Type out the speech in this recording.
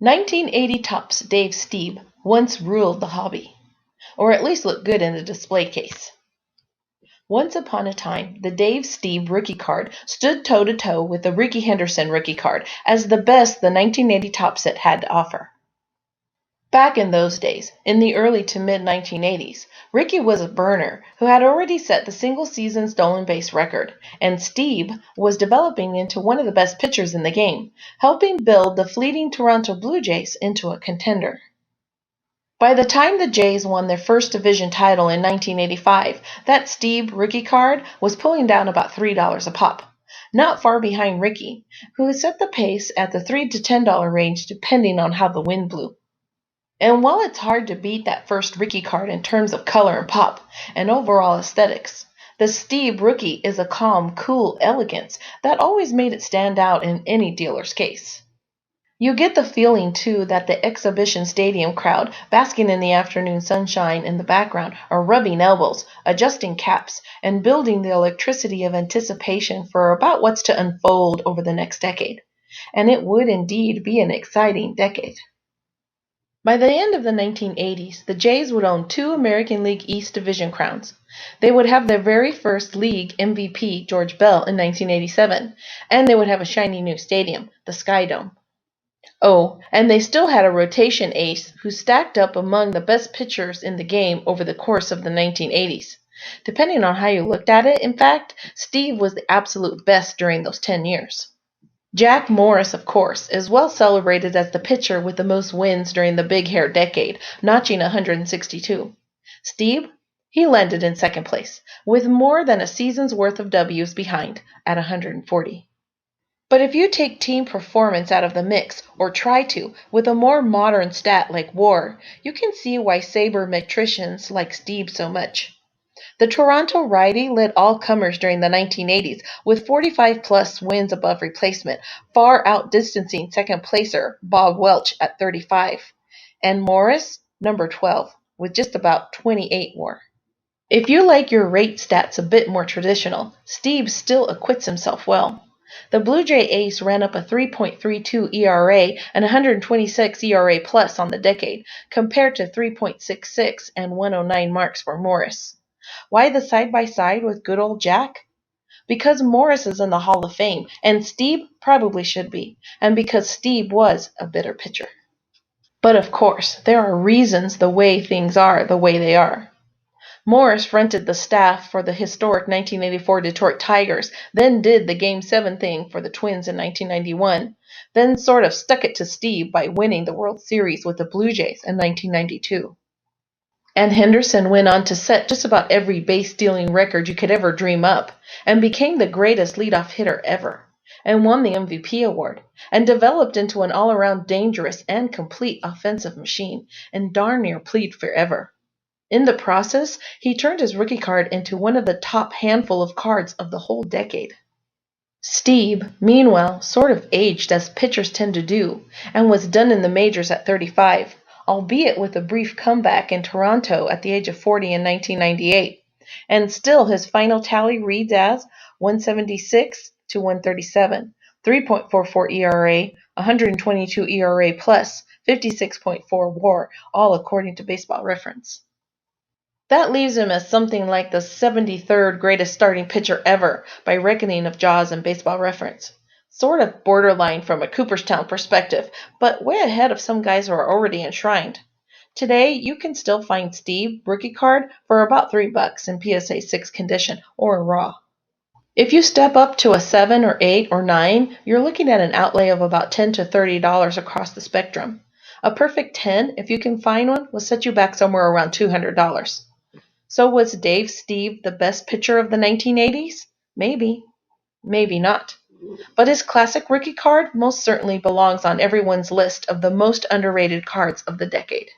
1980 Topps Dave Stieb once ruled the hobby, or at least looked good in the display case. Once upon a time, the Dave Stieb rookie card stood toe-to-toe with the Rickey Henderson rookie card as the best the 1980 Topps set had to offer. Back in those days, in the early to mid-1980s, Rickey was a burner who had already set the single-season stolen base record, and Stieb was developing into one of the best pitchers in the game, helping build the fleeting Toronto Blue Jays into a contender. By the time the Jays won their first division title in 1985, that Stieb rookie card was pulling down about $3 a pop, not far behind Rickey, who set the pace at the $3 to $10 range depending on how the wind blew. And while it's hard to beat that first Rickey card in terms of color and pop and overall aesthetics, the Stieb rookie is a calm, cool elegance that always made it stand out in any dealer's case. You get the feeling, too, that the exhibition stadium crowd, basking in the afternoon sunshine in the background, are rubbing elbows, adjusting caps, and building the electricity of anticipation for about what's to unfold over the next decade. And it would indeed be an exciting decade. By the end of the 1980s, the Jays would own 2 American League East Division crowns. They would have their very first league MVP, George Bell, in 1987, and they would have a shiny new stadium, the Sky Dome. Oh, and they still had a rotation ace who stacked up among the best pitchers in the game over the course of the 1980s. Depending on how you looked at it, in fact, Stieb was the absolute best during those 10 years. Jack Morris, of course, is well celebrated as the pitcher with the most wins during the Big Hair decade, notching 162. Stieb? He landed in second place, with more than a season's worth of W's behind, at 140. But if you take team performance out of the mix, or try to, with a more modern stat like WAR, you can see why sabermetricians like Stieb so much. The Toronto righty led all comers during the 1980s with 45-plus wins above replacement, far outdistancing second placer Bob Welch at 35, and Morris, number 12, with just about 28 WAR. If you like your rate stats a bit more traditional, Stieb still acquits himself well. The Blue Jay ace ran up a 3.32 ERA and 126 ERA plus on the decade, compared to 3.66 and 109 marks for Morris. Why the side-by-side with good old Jack? Because Morris is in the Hall of Fame, and Stieb probably should be, and because Stieb was a better pitcher. But of course, there are reasons the way things are the way they are. Morris fronted the staff for the historic 1984 Detroit Tigers, then did the Game 7 thing for the Twins in 1991, then sort of stuck it to Stieb by winning the World Series with the Blue Jays in 1992. And Henderson went on to set just about every base-stealing record you could ever dream up, and became the greatest leadoff hitter ever, and won the MVP award, and developed into an all-around dangerous and complete offensive machine, and darn near played forever. In the process, he turned his rookie card into one of the top handful of cards of the whole decade. Stieb, meanwhile, sort of aged as pitchers tend to do, and was done in the majors at 35, albeit with a brief comeback in Toronto at the age of 40 in 1998, and still his final tally reads as 176 to 137, 3.44 ERA, 122 ERA plus, 56.4 WAR, all according to Baseball Reference. That leaves him as something like the 73rd greatest starting pitcher ever by reckoning of Jaws and Baseball Reference. Sort of borderline from a Cooperstown perspective, but way ahead of some guys who are already enshrined. Today, you can still find Stieb rookie card for about $3 in PSA 6 condition or raw. If you step up to a 7 or 8 or 9, you're looking at an outlay of about $10 to $30 across the spectrum. A perfect 10, if you can find one, will set you back somewhere around $200. So was Dave Stieb the best pitcher of the 1980s? Maybe. Maybe not. But his classic rookie card most certainly belongs on everyone's list of the most underrated cards of the decade.